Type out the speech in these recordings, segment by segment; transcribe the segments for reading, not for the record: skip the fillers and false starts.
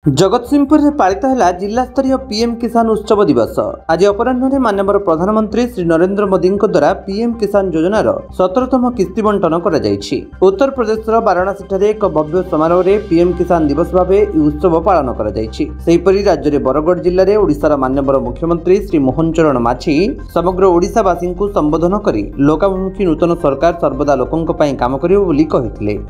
जगतसिंहपुर में पालित है जिला स्तरीय पीएम किसान उत्सव दिवस। आज अपराह्न माननीय प्रधानमंत्री श्री नरेंद्र मोदी द्वारा पीएम किसान योजनार 17तम किस्ती बंटन कर उत्तर प्रदेश वाराणसी एक भव्य समारोह में पीएम किसान दिवस भाव उत्सव पालन कर राज्य में बरगढ़ जिले में ओडिशार माननीय मुख्यमंत्री श्री मोहन चरण माझी समग्र ओडिशावासी को संबोधन कर लोकाभिमुखी नूतन सरकार सर्वदा लोकों काम करें।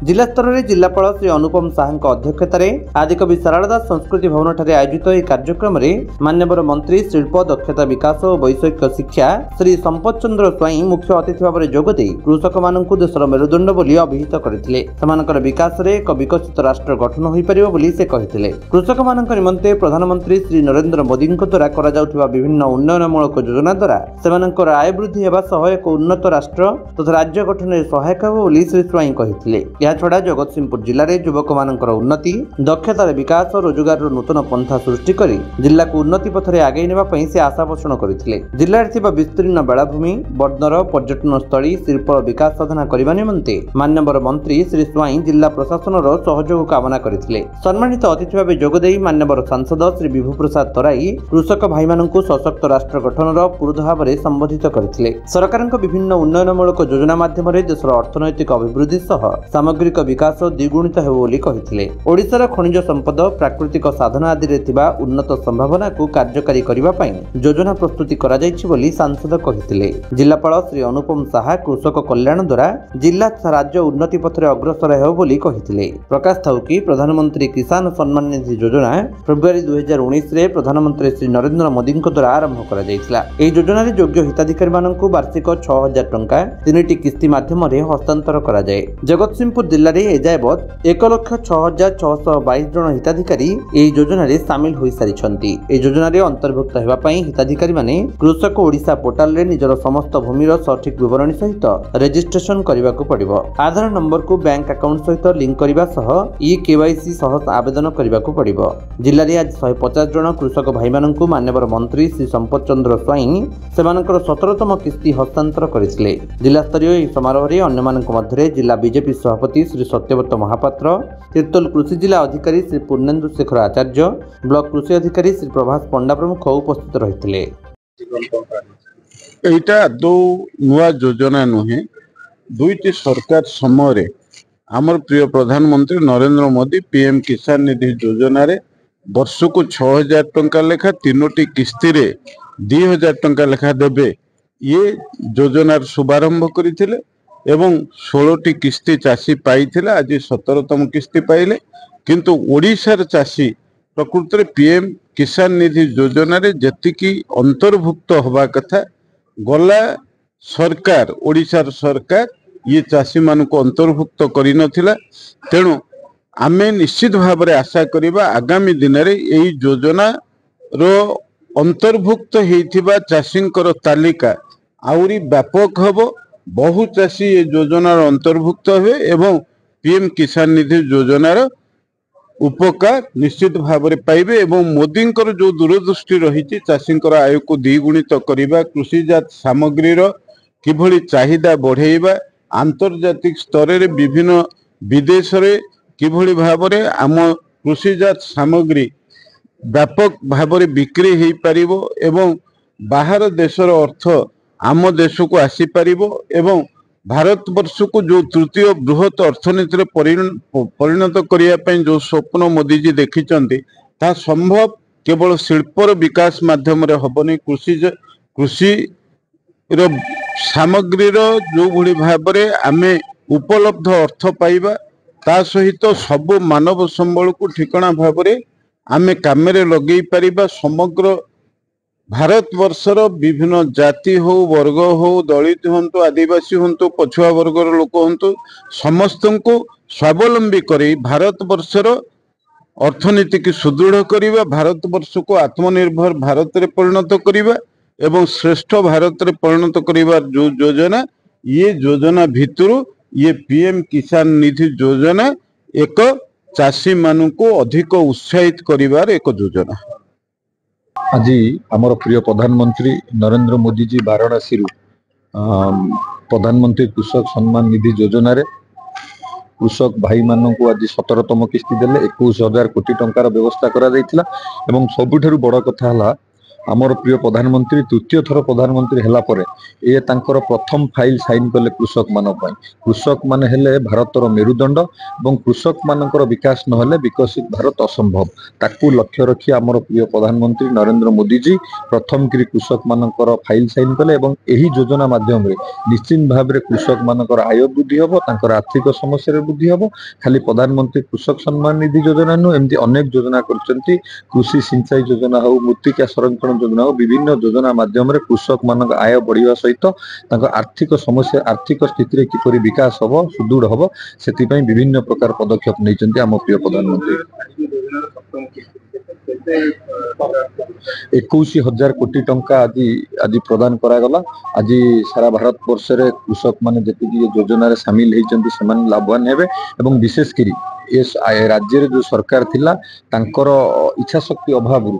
जिला स्तर में जिलापाल श्री अनुपम साहा अध्यक्षतार आदिकवि सारदा दास संस्कृति भवन ठारे आयोजित यह कार्यक्रम में माननीय मंत्री शिल्प दक्षता विकास और वैषयिक शिक्षा श्री संपत चंद्र स्वाई मुख्य अतिथि भाव में जोगदे कृषक मानक देशर मेरुदंड बोली अभिहित करते विकास में एक विकसित राष्ट्र गठन हो पारे से कहते। कृषक मान निमंते प्रधानमंत्री श्री नरेंद्र मोदी द्वारा करा विभिन्न उन्नयनमूलक योजना द्वारा सेमानकर आय वृद्धि होगा सह एक उन्नत राष्ट्र तथा राज्य गठन में सहायक हो श्री स्वाई कहते। याछड़ा जगतसिंहपुर जिले में युवक मानकर उन्नति दक्षतार विकास और रोजगार नूतन पंथा सृष्टि कर जिला को उन्नति पथरे आगे नेबाई से आशा पोषण करते। जिले में विस्तीर्ण बेलाभूमि बर्णर पर्यटन स्थली शिल्प विकास साधना करने निमंते माननीय मंत्री श्री स्वाई जिला प्रशासन सहयोग कामना करते। सम्मानित अतिथि भाव जोगदे माननीय सांसद श्री विभु प्रसाद तराई कृषक भाई मानू सशक्त राष्ट्र गठन पुरोधा भाव में संबोधित करते। सरकार विभिन्न उन्नयनमूलक योजना माध्यम देशर अर्थनैतिक अभिवृद्धि सह सामग्रिक विकास द्विगुणित होते। ओडिशार खनिज संपद प्राकृतिक साधन आदि उन्नत संभावना को कार्यकारी करने योजना प्रस्तुति करा सांसद कहते। जिलापाल श्री अनुपम साहा कृषक कल्याण द्वारा जिला राज्य उन्नति पथरे अग्रसर कहते। प्रकाश थाउ कि प्रधानमंत्री किसान सम्मान निधि योजना फेब्रुआरी 2019 में प्रधानमंत्री श्री नरेंद्र मोदी द्वारा आरंभ कर योजना योग्य हिताधिकारी मानक वार्षिक 6,000 टंका 3टी किस्ती माध्यम हस्तांतर कराए। जगतसिंहपुर जिले में एजावत 1,06,622 जन हिताधिकारी योजना सामिल हो सारी। योजना अंतर्भुक्त होगापी हिताधिकारी माने कृषक ओडिशा पोर्टाल रे निजर समस्त भूमिर सठिक विवरणी सहित रजिस्ट्रेशन करने को पड़िबो। आधार नंबर को बैंक अकाउंट सहित लिंक करने सह केवाईसी सह आवेदन करने को पड़िबो। जिले में आज 150 जन कृषक भाई मानू माननीय मंत्री श्री संपत चंद्र स्वाई सेमानकर 17तम किस्ती हस्तांतर करथिले। जिला स्तरीय समारोह में अन्यमानक मध्य जिला बीजेपी सभापति श्री सत्यव्रत महापात्र तीर्तोल कृषि जिला अधिकारी श्री पूर्णेन्दु शेखर आचार्य ब्लॉक कृषि अधिकारी श्री प्रभास पंडा प्रमुख उपस्थित रही। एटा दो नुआ योजना नुहे दुईटी सरकार समय आमर प्रिय प्रधानमंत्री नरेंद्र मोदी पीएम किसान निधि योजना रे वर्ष को 6,000 टंका लेखा 3टी किस्ती रे 2,000 टंका लेखा देबे ये योजनार शुभारंभ करथिले एवं 16टी किस्ती चाषी पाइथिले। आज 17तम किस्ती पाइले किंतु ओडिशार चाषी प्रकृत में पीएम किसान निधि योजना रे जतिकी अंतर्भुक्त होबा कथा गला सरकार ओडिशार सरकार ये चाषी मान को अंतर्भुक्त करि नथिला। तेणु आमे निश्चित भाव में आशा करिबा आगामी दिन रे एई योजना रो अंतर्भुक्त हेइथिबा चाषींकर तालिका आउरी व्यापक हबो। बहु चाषी ये योजनार अंतर्भुक्त हुए एवं पीएम किसान निधि योजनार उपकार निश्चित भाव में पाइबे एवं मोदी जो दूरदृष्टि रही चाषी आय को द्विगुणित करने कृषिजात सामग्री किभली चाहिदा बढ़ेबा आंतर्जातिक स्तर में विभिन्न विदेश में किभली भाव में आम कृषिजात सामग्री व्यापक भाव में बिक्री हो पारिबो एवं बाहर देशर अर्थ आम देश को आसी पारिबो एवं भारत वर्ष को जो तृतीय बृहत अर्थनीति परिणत करने जो स्वप्न मोदी जी देखिचंती ता संभव केवल शिल्पर विकास माध्यम हबनी कृषि सामग्री जो भली भाव में आमे उपलब्ध अर्थ पाइबा ता सहित सब मानव संबल को ठिकाना भाव में आमे काम लगे पारिबा। समग्र भारत वर्षर विभिन्न जाति हो वर्ग हो दलित हंतु आदिवासी हंतु पछुआ वर्गर लोक हंतु समस्त को स्वावलंबी करी भारत वर्षर अर्थनीति की सुदृढ़ करिबा भारत वर्ष को आत्मनिर्भर भारत रे परिणत करिबा एवं श्रेष्ठ भारत रे परिणत करिबा जो योजना ये योजना भितरु ये पीएम किसान निधि योजना एक चाषी मानू को अधिक उत्साहित करिबार एक योजना। आज आमर प्रिय प्रधानमंत्री नरेंद्र मोदी जी वाराणसी प्रधानमंत्री कृषक सम्मान निधि योजना रे कृषक भाई मानक आज 17तम किस्ती देले 21,000 कोटी टंकार व्यवस्था करा जायतिला एवं सबुठारु बड़ कथा हला आमर प्रिय प्रधानमंत्री तृतीय थर प्रधानमंत्री हैला परे ए तांकर प्रथम फाइल साइन कले कृषक मान पई कृषक माने हेले भारतर मेरुदंड एवं कृषक मानकर विकास नहेले विकसित भारत असंभव ताकू लक्ष्य रखी आमर प्रिय प्रधानमंत्री नरेंद्र मोदी जी प्रथम करी कृषक मानकर फाइल साइन कले एवं एही योजना माध्यम रे निश्चित भाव रे कृषक मानकर आय वृद्धि हबो तांकर आर्थिक समस्या रे वृद्धि हबो खाली प्रधानमंत्री कृषक सम्मान निधि योजना नु एमती अनेक योजना करचंती कृषि सिंचाई योजना हो मृत्तिका संरक्षण योजना हो विभिन्न योजना माध्यम रे कृषक मानक आय बढ़िया सहित तांकर आर्थिक समस्या आर्थिक स्थिति रे किपरि विकास हबो सुदृढ़ हबो सेति पई विभिन्न प्रकार पदक्षेप नैचंती आम प्रिय प्रधानमंत्री 21,000 कोटी टंका आज प्रदान करा गला आज सारा भारत वर्ष रे कृषक माने जेति योजना रे शामिल हेचंती सेमान लाभवान हेबे एवं विशेष करी एस राज्य रे जो सरकार थिला तांकर इच्छा शक्ति अभाव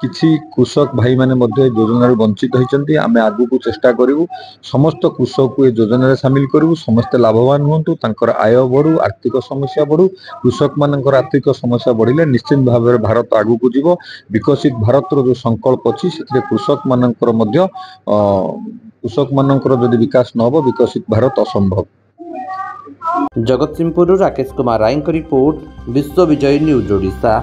किछि कृषक भाई माने मध्ये योजना वंचित होइचंती आमे आगु को चेष्टा करिवु समस्त कृषक को योजना रे शामिल करिवु समस्त लाभवान होंतु तांकर आय बढ़ू आर्थिक समस्या बढ़ू कृषक मानकर आर्थिक समस्या बढ़िले निश्चित भाव में भारत आगु को जीवो विकसित भारत रो जो संकल्प अछि सेते कृषक मानकर मध्ये कृषक मानकर यदि विकास न हो विकसित भारत असंभव। जगतसिंहपुर राकेश कुमार राय रिपोर्ट विश्व विजय न्यूज ओडिशा।